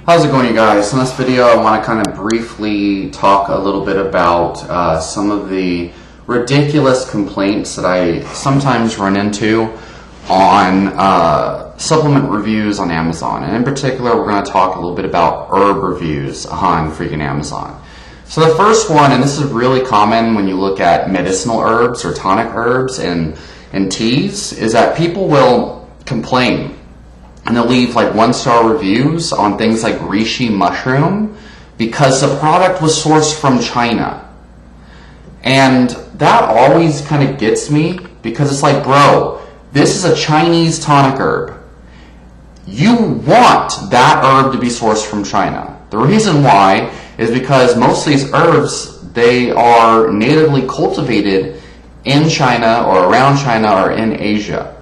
How's it going, you guys? In this video I want to kind of briefly talk a little bit about some of the ridiculous complaints that I sometimes run into on supplement reviews on Amazon. And in particular, we're going to talk a little bit about herb reviews on freaking Amazon. So the first one, and this is really common when you look at medicinal herbs or tonic herbs and teas, is that people will complain and they'll leave like 1-star reviews on things like reishi mushroom because the product was sourced from China. And that always kind of gets me because it's like, bro, this is a Chinese tonic herb. You want that herb to be sourced from China. The reason why is because most of these herbs, they are natively cultivated in China or around China or in Asia.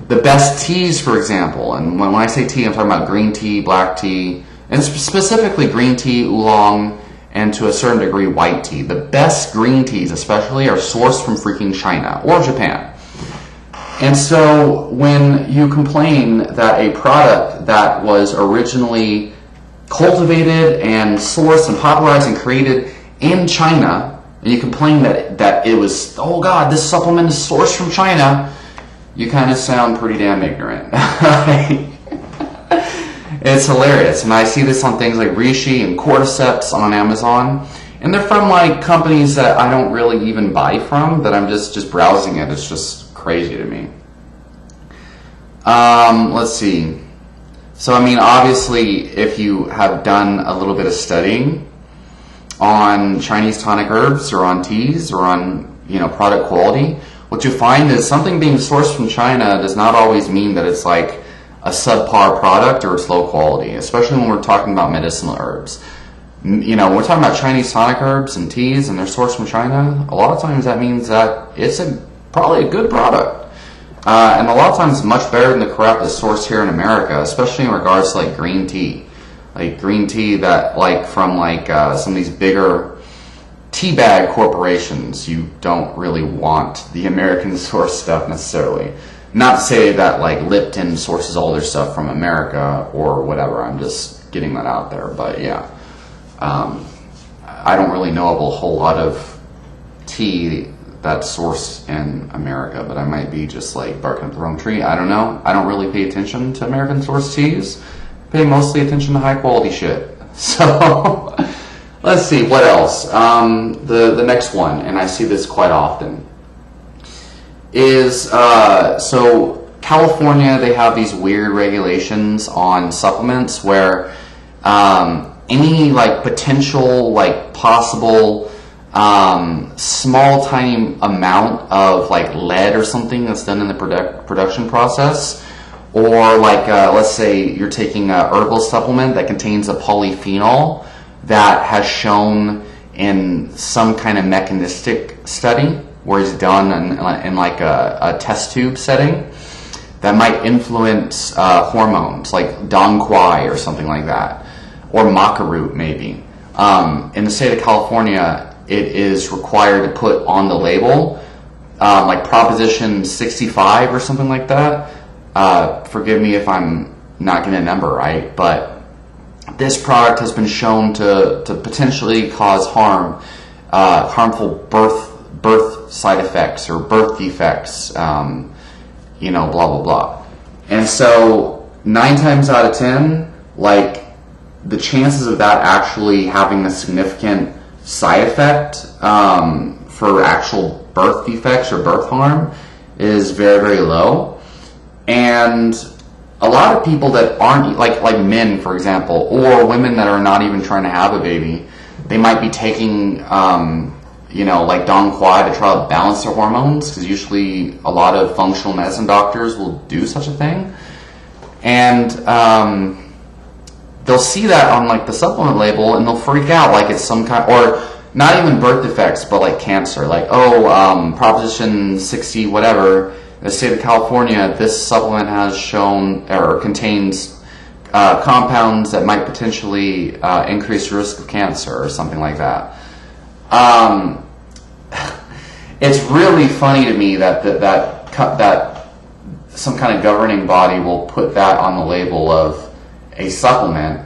The best teas, for example, and when I say tea, I'm talking about green tea, black tea, and specifically green tea, oolong, and to a certain degree white tea. The best green teas especially are sourced from freaking China or Japan. And so when you complain that a product that was originally cultivated and sourced and popularized and created in China, and you complain that it was, oh God, this supplement is sourced from China, you kind of sound pretty damn ignorant. It's hilarious. And I see this on things like reishi and cordyceps on Amazon. And they're from like companies that I don't really even buy from, that I'm just browsing it. It's just crazy to me. Let's see. So, I mean, obviously, if you have done a little bit of studying on Chinese tonic herbs or on teas or on, product quality, what you find is something being sourced from China does not always mean that it's like a subpar product or it's low quality, especially when we're talking about medicinal herbs. When we're talking about Chinese tonic herbs and teas and they're sourced from China, a lot of times that means that it's probably a good product. And a lot of times much better than the crap that's sourced here in America, especially in regards to like green tea. Like green tea that like from like some of these bigger tea bag corporations. You don't really want the American source stuff necessarily. Not to say that like Lipton sources all their stuff from America or whatever. I'm just getting that out there. But yeah, I don't really know of a whole lot of tea that's sourced in America, but I might be just like barking up the wrong tree. I don't know. I don't really pay attention to American source teas. I pay mostly attention to high quality shit. So let's see, what else? The next one, and I see this quite often, is so California, they have these weird regulations on supplements where any like potential, like possible small tiny amount of like lead or something that's done in the production process, or like let's say you're taking a herbal supplement that contains a polyphenol that has shown in some kind of mechanistic study where it's done in like a test tube setting that might influence hormones like Dong Quai or something like that, or maca root maybe. In the state of California, it is required to put on the label like Proposition 65 or something like that. Forgive me if I'm not getting a number right, but this product has been shown to potentially cause harmful birth side effects or birth defects, blah, blah, blah. And so 9 times out of 10, like the chances of that actually having a significant side effect for actual birth defects or birth harm is very, very low. And a lot of people that aren't, like men, for example, or women that are not even trying to have a baby, they might be taking, like Dong Quai to try to balance their hormones, because usually a lot of functional medicine doctors will do such a thing. And they'll see that on like the supplement label and they'll freak out like it's some kind, or not even birth defects, but like cancer, like, Proposition 60 whatever, in the state of California, this supplement has shown or contains compounds that might potentially increase the risk of cancer or something like that. It's really funny to me that some kind of governing body will put that on the label of a supplement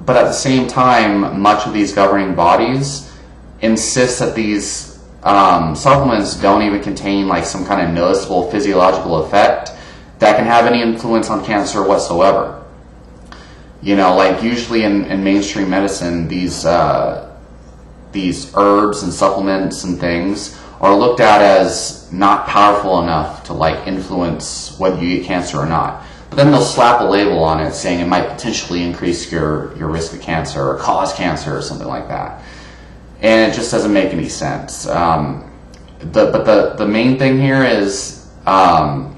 But at the same time, much of these governing bodies insist that these supplements don't even contain like some kind of noticeable physiological effect that can have any influence on cancer whatsoever. You know, like usually in mainstream medicine, these herbs and supplements and things are looked at as not powerful enough to like influence whether you get cancer or not. But then they'll slap a label on it saying it might potentially increase your risk of cancer or cause cancer or something like that. And it just doesn't make any sense. But the main thing here is 9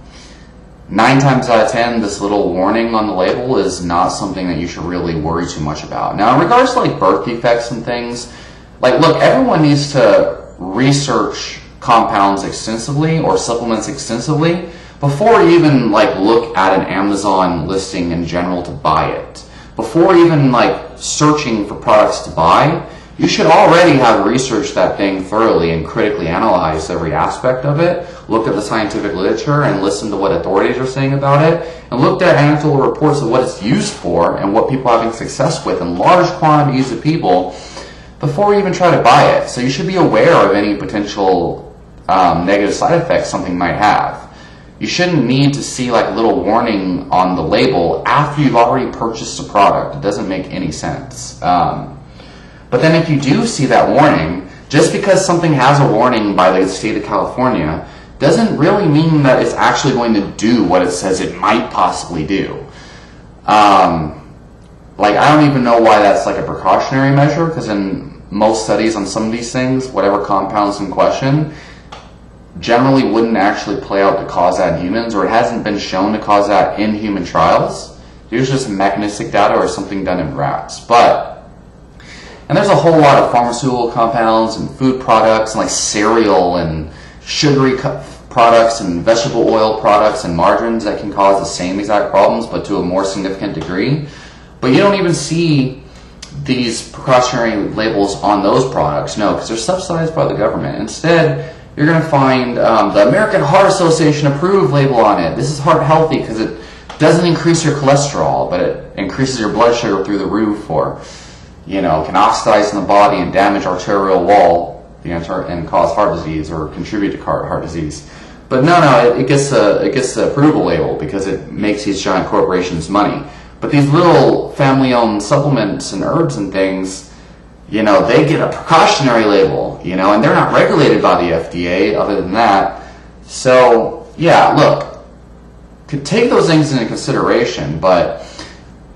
times out of 10, this little warning on the label is not something that you should really worry too much about. Now, in regards to like birth defects and things, like look, everyone needs to research compounds extensively or supplements extensively before you even like look at an Amazon listing in general to buy it. Before even like searching for products to buy, you should already have researched that thing thoroughly and critically analyzed every aspect of it, looked at the scientific literature and listened to what authorities are saying about it, and looked at anecdotal reports of what it's used for and what people are having success with in large quantities of people before you even try to buy it. So you should be aware of any potential negative side effects something might have. You shouldn't need to see like a little warning on the label after you've already purchased a product. It doesn't make any sense. But then if you do see that warning, just because something has a warning by the state of California doesn't really mean that it's actually going to do what it says it might possibly do. Like, I don't even know why that's like a precautionary measure, because in most studies on some of these things, whatever compounds in question generally wouldn't actually play out to cause that in humans, or it hasn't been shown to cause that in human trials. There's just mechanistic data or something done in rats. And there's a whole lot of pharmaceutical compounds and food products and like cereal and sugary products and vegetable oil products and margarines that can cause the same exact problems but to a more significant degree. But you don't even see these precautionary labels on those products, no, because they're subsidized by the government. Instead, you're going to find the American Heart Association approved label on it. This is heart healthy because it doesn't increase your cholesterol, but it increases your blood sugar through the roof, or can oxidize in the body and damage arterial wall and cause heart disease or contribute to heart disease. But no, it gets the approval label because it makes these giant corporations money. But these little family-owned supplements and herbs and things, they get a precautionary label, and they're not regulated by the FDA other than that. So, yeah, look, could take those things into consideration, but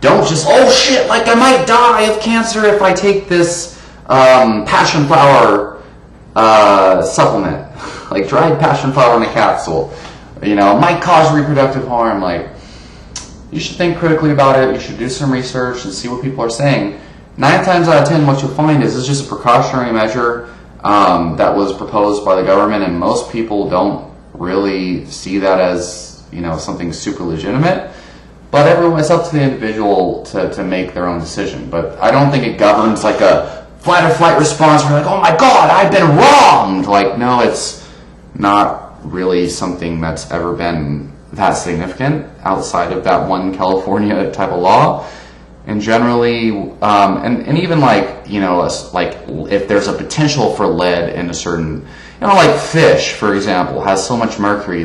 don't just, oh shit, like I might die of cancer if I take this passion flower supplement, like dried passion flower in a capsule. It might cause reproductive harm. Like, you should think critically about it. You should do some research and see what people are saying. 9 times out of 10, what you'll find is it's just a precautionary measure that was proposed by the government, and most people don't really see that as, something super legitimate. But it's up to the individual to make their own decision. But I don't think it governs like a fight or flight response where you're like, oh my god, I've been wronged. Like, no, it's not really something that's ever been that significant outside of that one California type of law. And generally, and even like, like if there's a potential for lead in a certain, like fish, for example, has so much mercury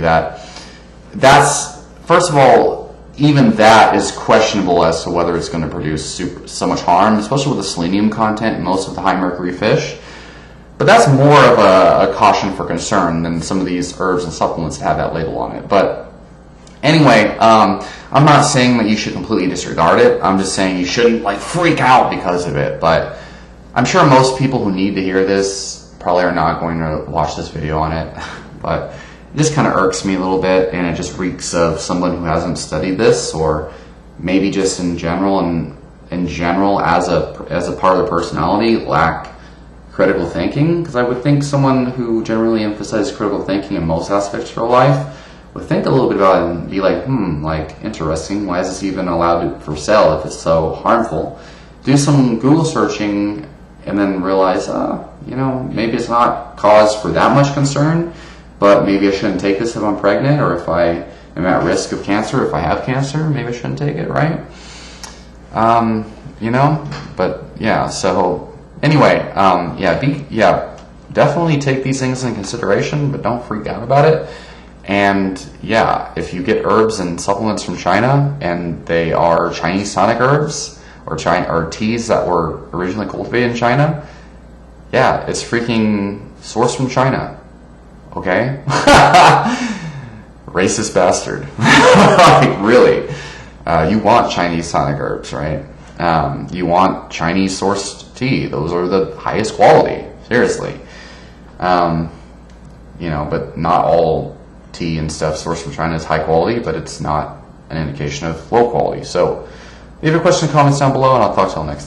that's, first of all, even that is questionable as to whether it's going to produce so much harm, especially with the selenium content in most of the high mercury fish. But that's more of a caution for concern than some of these herbs and supplements that have that label on it. But anyway, I'm not saying that you should completely disregard it. I'm just saying you shouldn't like freak out because of it. But I'm sure most people who need to hear this probably are not going to watch this video on it. But it just kind of irks me a little bit, and it just reeks of someone who hasn't studied this, or maybe just in general as a part of their personality lack critical thinking. Because I would think someone who generally emphasizes critical thinking in most aspects of their life would think a little bit about it and be like, like, interesting, why is this even allowed for sale if it's so harmful? Do some Google searching and then realize, maybe it's not cause for that much concern, but maybe I shouldn't take this if I'm pregnant, or if I am at risk of cancer, if I have cancer, maybe I shouldn't take it, right? you know. But yeah, so anyway, definitely take these things into consideration, but don't freak out about it. And yeah, if you get herbs and supplements from China and they are Chinese tonic herbs or teas that were originally cultivated in China, yeah, it's freaking sourced from China. Okay? Racist bastard. Like, really. You want Chinese tonic herbs, right? You want Chinese sourced tea. Those are the highest quality. Seriously. You know, but not all tea and stuff sourced from China is high quality, but it's not an indication of low quality. So leave your question and comments down below, and I'll talk to you all next time.